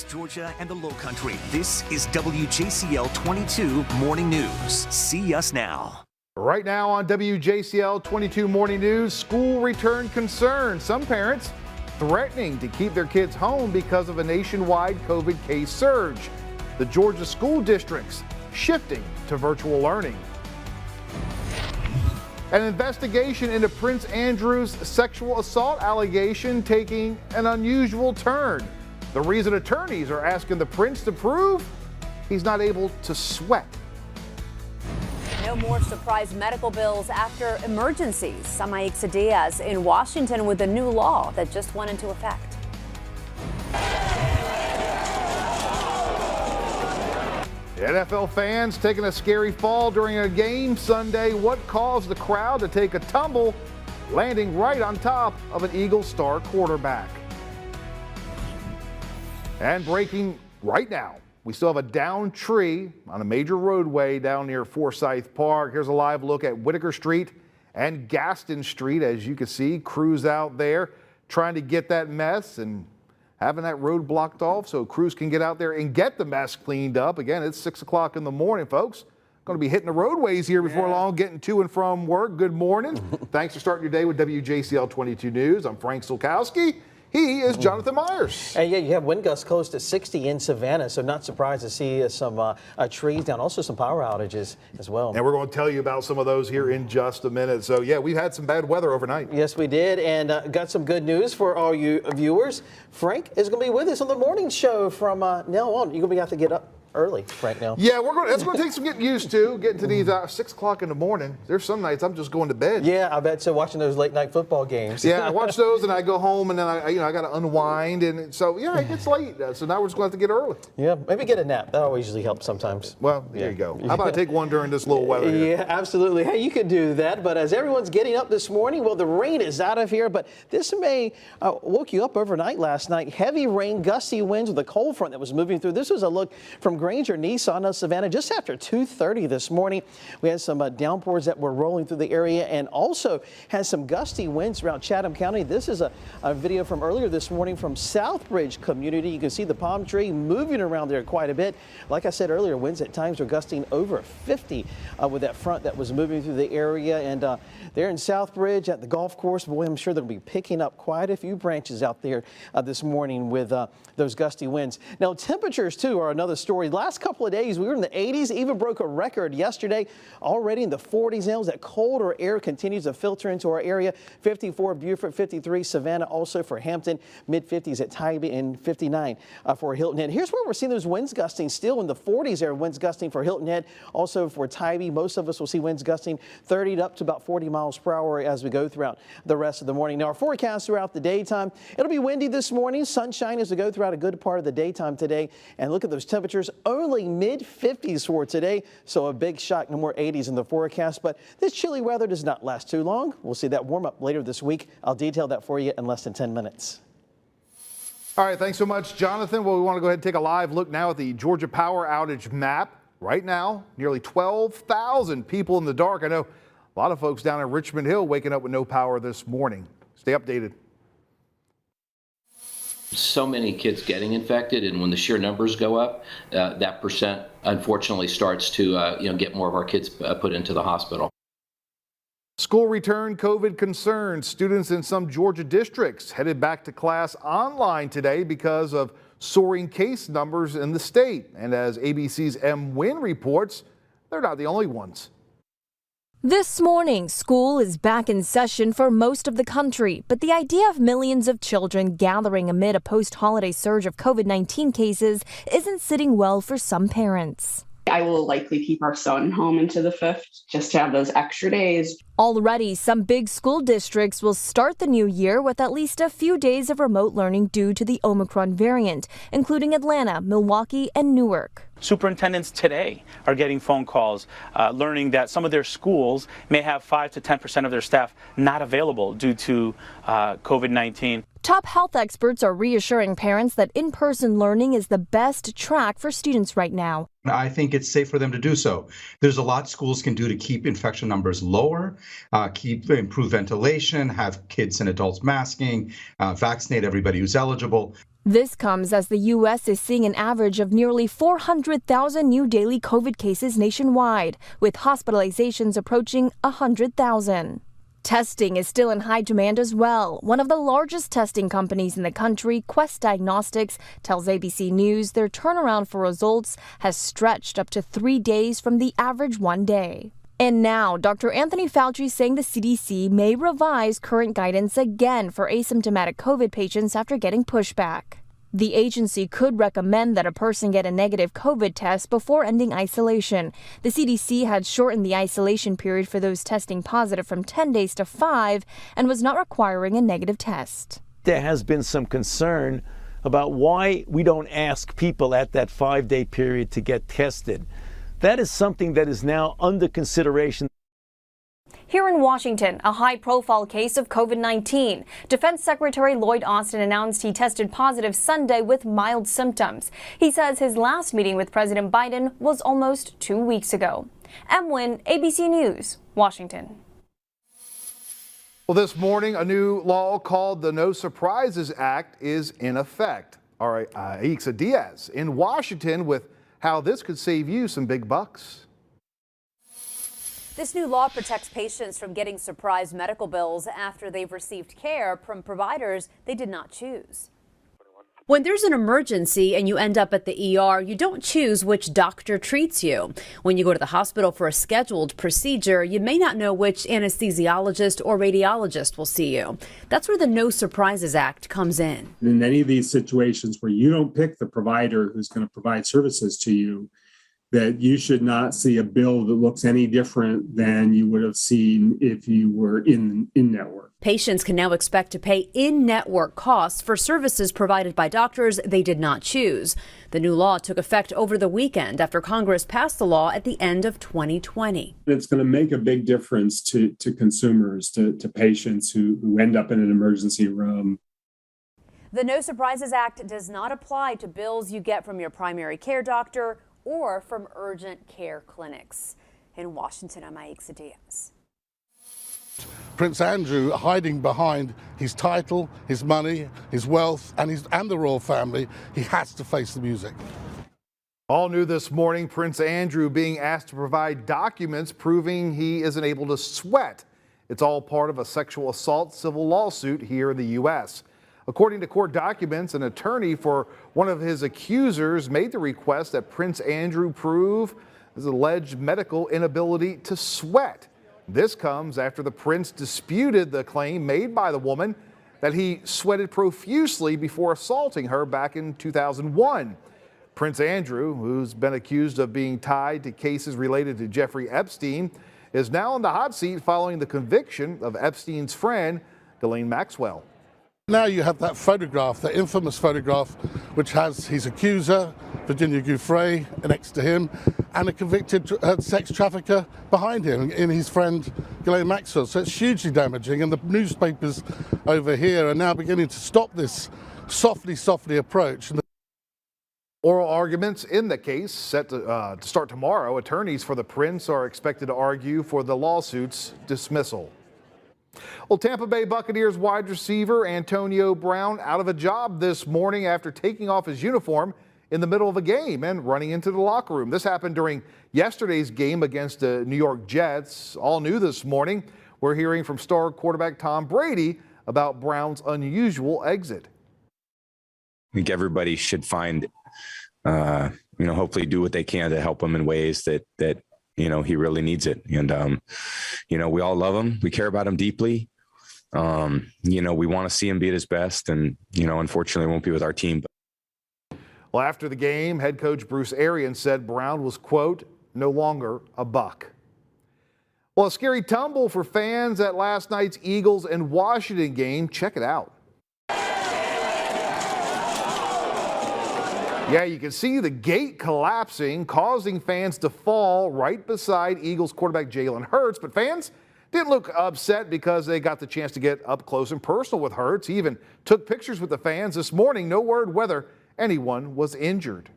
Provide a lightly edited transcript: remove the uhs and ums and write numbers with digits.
Athens, Georgia, and the Lowcountry. This is WJCL 22 Morning News. See us now. Right now on WJCL 22 Morning News, school return concerns. Some parents threatening to keep their kids home because of a nationwide COVID case surge. The Georgia school districts shifting to virtual learning. An investigation into Prince Andrew's sexual assault allegation taking an unusual turn. The reason attorneys are asking the prince to prove he's not able to sweat. No more surprise medical bills after emergencies. Samaik Diaz in Washington with a new law that just went into effect. NFL fans taking a scary fall during a game Sunday. What caused the crowd to take a tumble, landing right on top of an Eagle star quarterback? And breaking right now, we still have a downed tree on a major roadway down near Forsyth Park. Here's a live look at Whitaker Street and Gaston Street. As you can see, crews out there trying to get that mess and having that road blocked off so crews can get out there and get the mess cleaned up. Again, it's 6 o'clock in the morning, folks. Going to be hitting the roadways here before long, getting to and from work. Good morning. Thanks for starting your day with WJCL 22 News. I'm Frank Sulkowski. He is Jonathan Myers. And yeah, you have wind gusts close to 60 in Savannah, so not surprised to see some trees down, also some power outages as well. And we're going to tell you about some of those here in just a minute. So yeah, we've had some bad weather overnight. Yes, we did, and got some good news for all you viewers. Frank is going to be with us on the morning show from now on. You're going to have to get up early right now. Yeah, that's going to take some getting used to, getting to these 6 o'clock in the morning. There's some nights I'm just going to bed. Yeah, I bet so, watching those late night football games. Yeah, I watch those and I go home and then I got to unwind, and so yeah, it gets late. So now we're just going to have to get early. Yeah, maybe get a nap. That always usually helps sometimes. Well, there you go. How about I take one during this little weather here? Yeah, absolutely. Hey, you could do that. But as everyone's getting up this morning, well, the rain is out of here, but this may woke you up overnight last night. Heavy rain, gusty winds with a cold front that was moving through. This was a look from Granger Nissan of Savannah just after 2:30 this morning. We had some downpours that were rolling through the area, and also had some gusty winds around Chatham County. This is a video from earlier this morning from Southbridge community. You can see the palm tree moving around there quite a bit. Like I said earlier, winds at times are gusting over 50 with that front that was moving through the area. And there in Southbridge at the golf course, boy, I'm sure they'll be picking up quite a few branches out there this morning with those gusty winds. Now, temperatures too are another story. Last couple of days we were in the 80s, even broke a record yesterday, already in the 40s now as that colder air continues to filter into our area. 54 Beaufort, 53 Savannah, also for Hampton, mid-50s at Tybee, and 59 for Hilton Head. Here's where we're seeing those winds gusting still in the 40s there, winds gusting for Hilton Head, also for Tybee. Most of us will see winds gusting 30 to up to about 40 miles per hour as we go throughout the rest of the morning. Now, our forecast throughout the daytime, it'll be windy this morning, sunshine as we go throughout a good part of the daytime today. And look at those temperatures, only mid-50s for today, so a big shock, no more 80s in the forecast. But this chilly weather does not last too long. We'll see that warm up later this week. I'll detail that for you in less than 10 minutes. All right, thanks so much, Jonathan. Well, we want to go ahead and take a live look now at the Georgia power outage map. Right now, nearly 12,000 people in the dark. I know a lot of folks down in Richmond Hill waking up with no power this morning. Stay updated. So many kids getting infected, and when the sheer numbers go up, that percent unfortunately starts to get more of our kids put into the hospital. School return COVID concerns. Students in some Georgia districts headed back to class online today because of soaring case numbers in the state. And as ABC's M. Wynn reports, they're not the only ones. This morning, school is back in session for most of the country, but the idea of millions of children gathering amid a post-holiday surge of COVID-19 cases isn't sitting well for some parents. I will likely keep our son home into the 5th just to have those extra days. Already, some big school districts will start the new year with at least a few days of remote learning due to the Omicron variant, including Atlanta, Milwaukee, and Newark. Superintendents today are getting phone calls learning that some of their schools may have 5 to 10% of their staff not available due to COVID-19. Top health experts are reassuring parents that in-person learning is the best track for students right now. I think it's safe for them to do so. There's a lot schools can do to keep infection numbers lower, improve ventilation, have kids and adults masking, vaccinate everybody who's eligible. This comes as the U.S. is seeing an average of nearly 400,000 new daily COVID cases nationwide, with hospitalizations approaching 100,000. Testing is still in high demand as well. One of the largest testing companies in the country, Quest Diagnostics, tells ABC News their turnaround for results has stretched up to 3 days from the average 1 day. And now, Dr. Anthony Fauci saying the CDC may revise current guidance again for asymptomatic COVID patients after getting pushback. The agency could recommend that a person get a negative COVID test before ending isolation. The CDC had shortened the isolation period for those testing positive from 10 days to 5 and was not requiring a negative test. There has been some concern about why we don't ask people at that 5-day period to get tested. That is something that is now under consideration. Here in Washington, a high-profile case of COVID-19. Defense Secretary Lloyd Austin announced he tested positive Sunday with mild symptoms. He says his last meeting with President Biden was almost 2 weeks ago. Em Nguyen, ABC News, Washington. Well, this morning, a new law called the No Surprises Act is in effect. All right, Aixa Diaz in Washington with how this could save you some big bucks. This new law protects patients from getting surprise medical bills after they've received care from providers they did not choose. When there's an emergency and you end up at the ER, you don't choose which doctor treats you. When you go to the hospital for a scheduled procedure, you may not know which anesthesiologist or radiologist will see you. That's where the No Surprises Act comes in. In any of these situations where you don't pick the provider who's going to provide services to you, that you should not see a bill that looks any different than you would have seen if you were in network. Patients can now expect to pay in-network costs for services provided by doctors they did not choose. The new law took effect over the weekend after Congress passed the law at the end of 2020. It's going to make a big difference to consumers, to patients who end up in an emergency room. The No Surprises Act does not apply to bills you get from your primary care doctor or from urgent care clinics. In Washington, I'm Aixa Diaz. Prince Andrew hiding behind his title, his money, his wealth, and the royal family. He has to face the music. All new this morning, Prince Andrew being asked to provide documents proving he isn't able to sweat. It's all part of a sexual assault civil lawsuit here in the U.S. According to court documents, an attorney for one of his accusers made the request that Prince Andrew prove his alleged medical inability to sweat. This comes after the prince disputed the claim made by the woman that he sweated profusely before assaulting her back in 2001. Prince Andrew, who's been accused of being tied to cases related to Jeffrey Epstein, is now in the hot seat following the conviction of Epstein's friend, Ghislaine Maxwell. Now you have that photograph, that infamous photograph, which has his accuser, Virginia Giuffre, next to him, and a convicted sex trafficker behind him in his friend Ghislaine Maxwell. So it's hugely damaging, and the newspapers over here are now beginning to stop this softly approach. Oral arguments in the case set to start tomorrow. Attorneys for the prince are expected to argue for the lawsuit's dismissal. Well, Tampa Bay Buccaneers wide receiver Antonio Brown out of a job this morning after taking off his uniform in the middle of a game and running into the locker room. This happened during yesterday's game against the New York Jets. All new this morning, we're hearing from star quarterback Tom Brady about Brown's unusual exit. I think everybody should find, hopefully do what they can to help him in ways that he really needs it. And, we all love him. We care about him deeply. We want to see him be at his best. And, unfortunately, won't be with our team. Well, after the game, head coach Bruce Arians said Brown was, quote, no longer a Buck. Well, a scary tumble for fans at last night's Eagles and Washington game. Check it out. Yeah, you can see the gate collapsing, causing fans to fall right beside Eagles quarterback Jalen Hurts. But fans didn't look upset because they got the chance to get up close and personal with Hurts. He even took pictures with the fans this morning. No word whether anyone was injured.